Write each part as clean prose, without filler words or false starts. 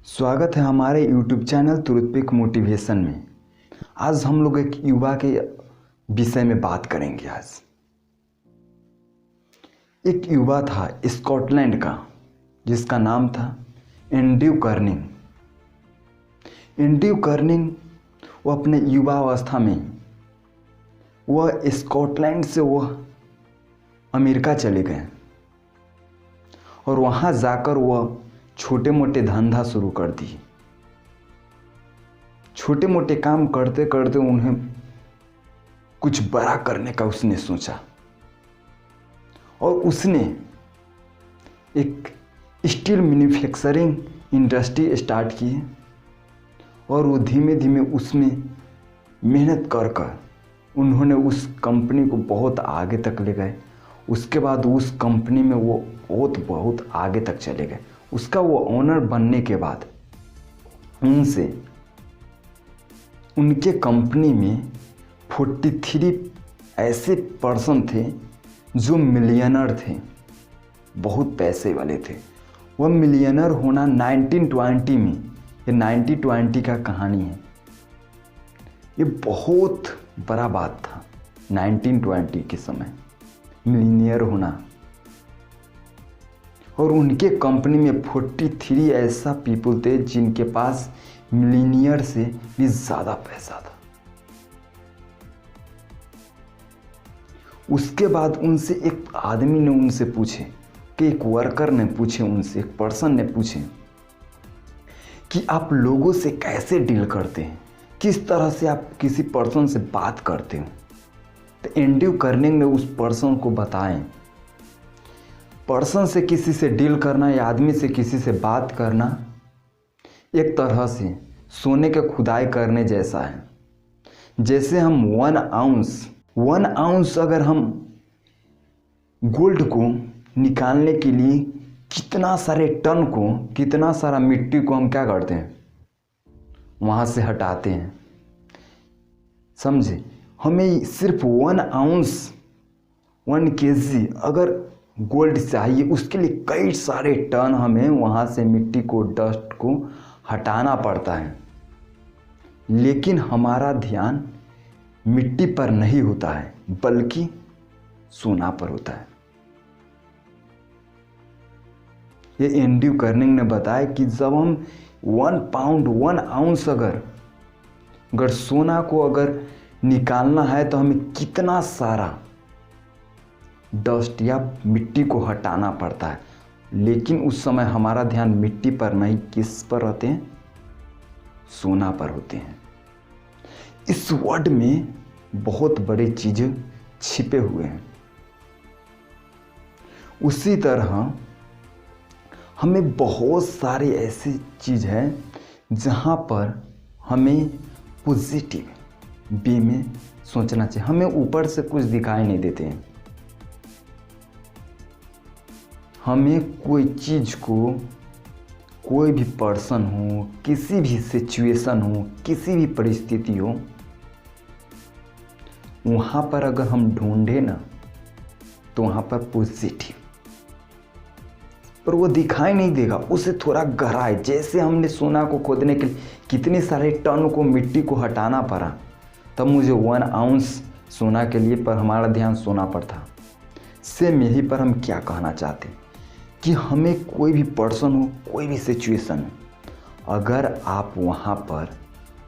स्वागत है हमारे YouTube चैनल तुरुत्पिक मोटिवेशन में। आज हम लोग एक युवा के विषय में बात करेंगे। आज एक युवा था स्कॉटलैंड का जिसका नाम था एंड्रयू कर्निंग। एंड्रयू कर्निंग वो अपने युवावस्था में वह स्कॉटलैंड से वह अमेरिका चले गए और वहाँ जाकर वह छोटे मोटे धंधा शुरू कर दिए। छोटे मोटे काम करते करते उन्हें कुछ बड़ा करने का उसने सोचा और उसने एक स्टील मैन्युफैक्चरिंग इंडस्ट्री स्टार्ट की और वो धीमे धीमे उसमें मेहनत कर कर उन्होंने उस कंपनी को बहुत आगे तक ले गए। उसके बाद उस कंपनी में वो बहुत आगे तक चले गए। उसका वो ओनर बनने के बाद उनके कंपनी में 43 ऐसे पर्सन थे जो मिलियनर थे, बहुत पैसे वाले थे। वह मिलियनर होना 1920 में, ये 1920 का कहानी है। ये बहुत बड़ा बात था 1920 के समय मिलियनर होना। और उनके कंपनी में 43 ऐसा पीपल थे जिनके पास मिलियनियर से भी ज़्यादा पैसा था। उसके बाद उनसे एक आदमी ने उनसे पूछे कि एक वर्कर ने पूछे उनसे, एक पर्सन ने पूछे कि आप लोगों से कैसे डील करते हैं, किस तरह से आप किसी पर्सन से बात करते हो। तो एंड्रयू कर्निंग ने उस पर्सन को बताएं, पर्सन से किसी से डील करना या आदमी से किसी से बात करना एक तरह से सोने के खुदाई करने जैसा है। जैसे हम 1 आउंस अगर हम गोल्ड को निकालने के लिए कितना सारे टन को, कितना सारा मिट्टी को हम क्या करते हैं, वहाँ से हटाते हैं। समझे? हमें सिर्फ 1 आउंस 1 kg अगर गोल्ड चाहिए, उसके लिए कई सारे टन हमें वहाँ से मिट्टी को, डस्ट को हटाना पड़ता है। लेकिन हमारा ध्यान मिट्टी पर नहीं होता है बल्कि सोना पर होता है। ये एंड्रयू कर्निंग ने बताया कि जब हम 1 पाउंड 1 आउंस अगर सोना को अगर निकालना है तो हमें कितना सारा डस्ट या मिट्टी को हटाना पड़ता है। लेकिन उस समय हमारा ध्यान मिट्टी पर नहीं, किस पर रहते हैं? सोना पर होते हैं। इस वर्ड में बहुत बड़ी चीजें छिपे हुए हैं। उसी तरह हमें बहुत सारी ऐसी चीज है जहां पर हमें पॉजिटिव वे में सोचना चाहिए। हमें ऊपर से कुछ दिखाई नहीं देते हैं। हमें कोई चीज़ को, कोई भी पर्सन हो, किसी भी सिचुएशन हो, किसी भी परिस्थिति हो, वहाँ पर अगर हम ढूंढे ना तो वहाँ पर पॉजिटिव, पर वो दिखाई नहीं देगा। उसे थोड़ा गहराई, जैसे हमने सोना को खोदने के लिए कितने सारे टन को, मिट्टी को हटाना पड़ा, तब मुझे 1 आउंस सोना के लिए पर हमारा ध्यान सोना पर था। सेम यही पर हम क्या कहना चाहते हैं कि हमें कोई भी पर्सन हो, कोई भी सिचुएशन हो, अगर आप वहाँ पर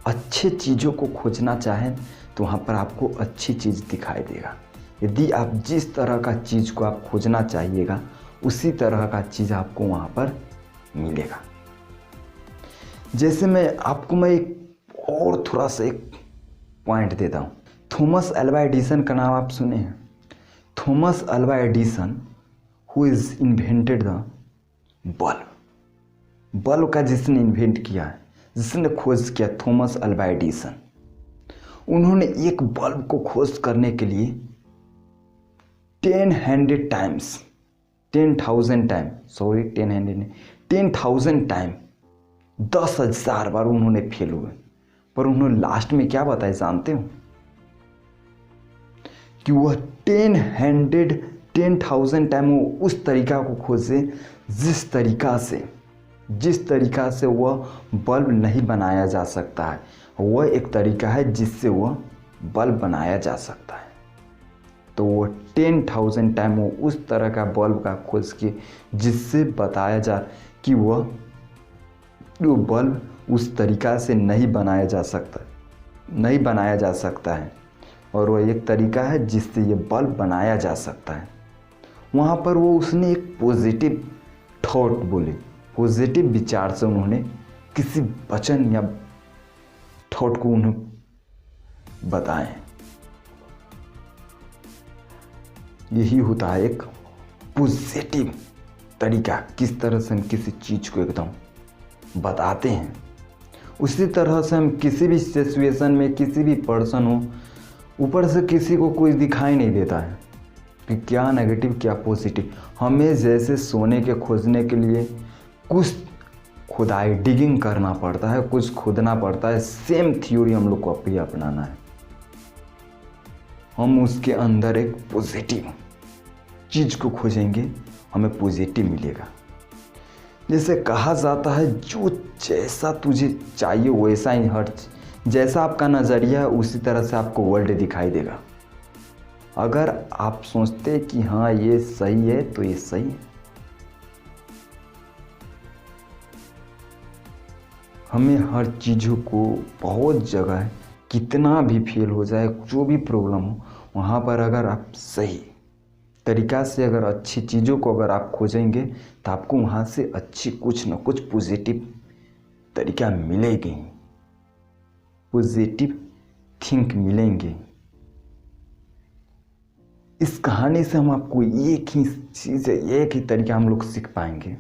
अच्छे चीज़ों को खोजना चाहें तो वहाँ पर आपको अच्छी चीज़ दिखाई देगा। यदि आप जिस तरह का चीज़ को आप खोजना चाहिएगा उसी तरह का चीज़ आपको वहाँ पर मिलेगा। जैसे मैं एक और थोड़ा सा एक पॉइंट देता हूँ। थॉमस अल्वा एडिसन का नाम आप सुने हैं? Thomas Alva Edison who is invented the bulb का जिसने इन्वेंट किया है, जिसने खोज किया, थॉमस अल्वा एडिसन। उन्होंने एक बल्ब को खोज करने के लिए 10,000 टाइम 10,000 बार उन्होंने फेल हुए। पर उन्होंने लास्ट में क्या बताया जानते हो? कि वह 10,000 टाइम वो उस तरीका को खोजे जिस तरीका से जिस तरीका से वह बल्ब नहीं बनाया जा सकता है, वह एक तरीका है जिससे वह बल्ब बनाया जा सकता है। तो वो 10,000 टाइम वो उस तरह का बल्ब का खोज किए जिससे बताया जा कि वह बल्ब उस तरीका से नहीं बनाया जा सकता है और वह एक तरीका है जिससे ये बल्ब बनाया जा सकता है। वहाँ पर वो उसने एक पॉजिटिव थॉट बोले, पॉजिटिव विचार से उन्होंने किसी वचन या थॉट को उन्हें बताएं। यही होता है एक पॉजिटिव तरीका, किस तरह से हम किसी चीज़ को एकदम बताते हैं। उसी तरह से हम किसी भी सिचुएशन में, किसी भी पर्सन हो, ऊपर से किसी को कोई दिखाई नहीं देता है कि क्या नेगेटिव क्या पॉजिटिव। हमें जैसे सोने के खोजने के लिए कुछ खुदाई डिगिंग करना पड़ता है, कुछ खोदना पड़ता है, सेम थ्योरी हम लोग को भी अपनाना है। हम उसके अंदर एक पॉजिटिव चीज़ को खोजेंगे, हमें पॉजिटिव मिलेगा। जैसे कहा जाता है जो जैसा तुझे चाहिए वैसा ही जैसा आपका नज़रिया है उसी तरह से आपको वर्ल्ड दिखाई देगा। अगर आप सोचते कि हाँ ये सही है तो ये सही है। हमें हर चीज़ों को बहुत जगह कितना भी फेल हो जाए, जो भी प्रॉब्लम हो, वहाँ पर अगर आप सही तरीक़ा से अगर अच्छी चीज़ों को अगर आप खोजेंगे तो आपको वहाँ से अच्छी कुछ न कुछ पॉजिटिव तरीका मिलेगी, पॉजिटिव थिंक मिलेंगे। इस कहानी से हम आपको एक ही चीज़, एक ही तरीका हम लोग सीख पाएंगे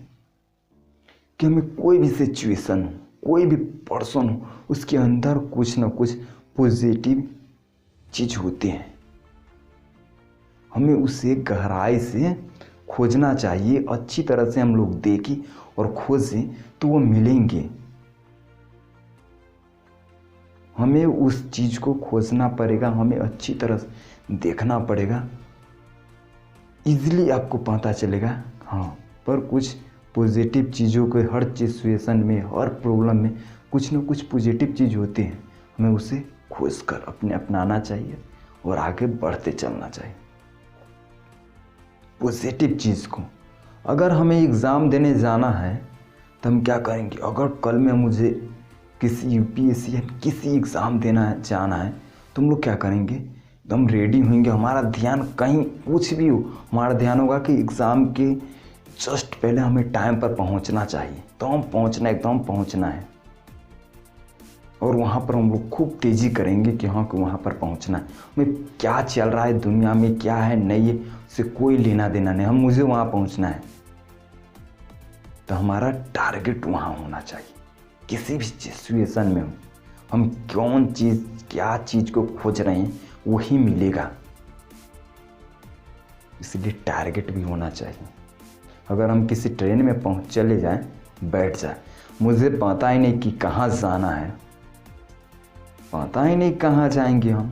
कि हमें कोई भी सिचुएशन हो, कोई भी पर्सन हो, उसके अंदर कुछ न कुछ पॉजिटिव चीज़ होती है। हमें उसे गहराई से खोजना चाहिए, अच्छी तरह से हम लोग देखें और खोजें तो वो मिलेंगे। हमें उस चीज़ को खोजना पड़ेगा, हमें अच्छी तरह से देखना पड़ेगा, इजीली आपको पता चलेगा। हाँ, पर कुछ पॉजिटिव चीज़ों के हर सिचुएशन में, हर प्रॉब्लम में कुछ न कुछ पॉजिटिव चीज़ होती है। हमें उसे खोज कर अपनाना चाहिए और आगे बढ़ते चलना चाहिए पॉजिटिव चीज़ को। अगर हमें एग्ज़ाम देने जाना है तो हम क्या करेंगे? अगर कल में मुझे किसी यूपीएससी या किसी एग्ज़ाम जाना है तो हम लोग क्या करेंगे? एकदम रेडी होंगे। हमारा ध्यान कहीं कुछ भी हो, हमारा ध्यान होगा कि एग्ज़ाम के जस्ट पहले हमें टाइम पर पहुंचना चाहिए, तो हम एकदम पहुंचना है। और वहाँ पर हम लोग खूब तेज़ी करेंगे कि हाँ कि वहाँ पर पहुँचना है। हमें क्या चल रहा है दुनिया में, क्या है नहीं है, उससे कोई लेना देना नहीं, मुझे वहाँ पहुँचना है। तो हमारा टारगेट वहाँ होना चाहिए। किसी भी सिचुएशन में हम कौन चीज़, क्या चीज़ को खोज रहे हैं वही मिलेगा, इसलिए टारगेट भी होना चाहिए। अगर हम किसी ट्रेन में चले जाएं, बैठ जाए, मुझे पता ही नहीं कि कहाँ जाना है, पता ही नहीं कहाँ जाएंगे हम,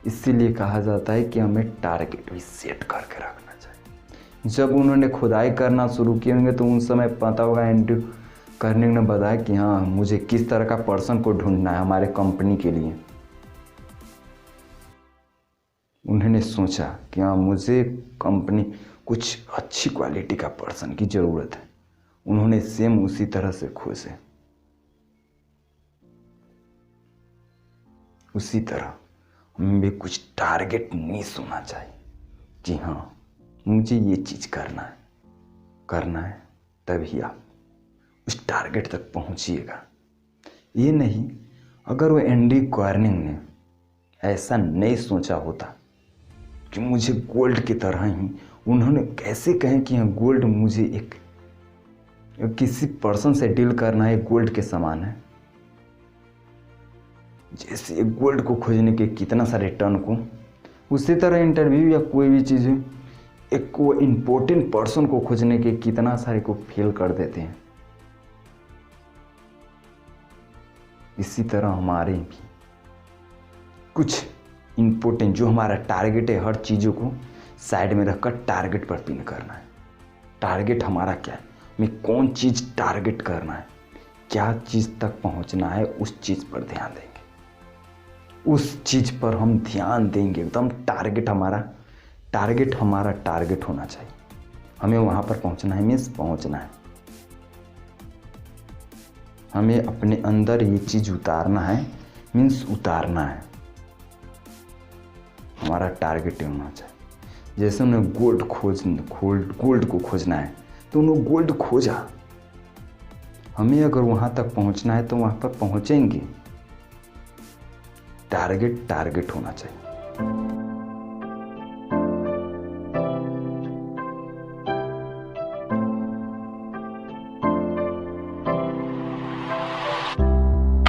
इसीलिए कहा जाता है कि हमें टारगेट भी सेट करके रखना चाहिए। जब उन्होंने खुदाई करना शुरू किए होंगे तो उन समय पता होगा, इंटरव्यू करने ने बताया कि हाँ मुझे किस तरह का पर्सन को ढूंढना है हमारे कंपनी के लिए। उन्होंने सोचा कि हाँ मुझे कंपनी कुछ अच्छी क्वालिटी का पर्सन की ज़रूरत है। उन्होंने सेम उसी तरह से खोजे। उसी तरह हमें भी कुछ टारगेट नहीं होना चाहिए कि हाँ मुझे ये चीज़ करना है, तभी आप उस टारगेट तक पहुंचिएगा। ये नहीं, अगर वो एंडी कॉर्निंग ने ऐसा नहीं सोचा होता कि मुझे गोल्ड की तरह ही, उन्होंने कैसे कहें कि हाँ गोल्ड मुझे एक किसी पर्सन से डील करना है, गोल्ड के समान है। जैसे गोल्ड को खोजने के कितना सारे टर्न को, उसी तरह इंटरव्यू या कोई भी चीज़ एक को इम्पोर्टेंट पर्सन को खोजने के कितना सारे को फेल कर देते हैं। इसी तरह हमारे भी कुछ इम्पोर्टेंट जो हमारा टारगेट है, हर चीज़ों को साइड में रखकर टारगेट पर पिन करना है। टारगेट हमारा क्या है? में कौन चीज़ टारगेट करना है, क्या चीज़ तक पहुंचना है, उस चीज़ पर ध्यान देंगे। उस चीज़ पर हम ध्यान देंगे, एकदम टारगेट हमारा टारगेट होना चाहिए। हमें वहाँ पर पहुंचना है, मीन्स पहुंचना है। हमें अपने अंदर ये चीज़ उतारना है, मीन्स उतारना है। हमारा टारगेट होना चाहिए। जैसे उन्हें गोल्ड को खोजना है तो उन्होंने गोल्ड खोजा। हमें अगर वहाँ तक पहुँचना है तो वहाँ पर पहुँचेंगे। टारगेट होना चाहिए।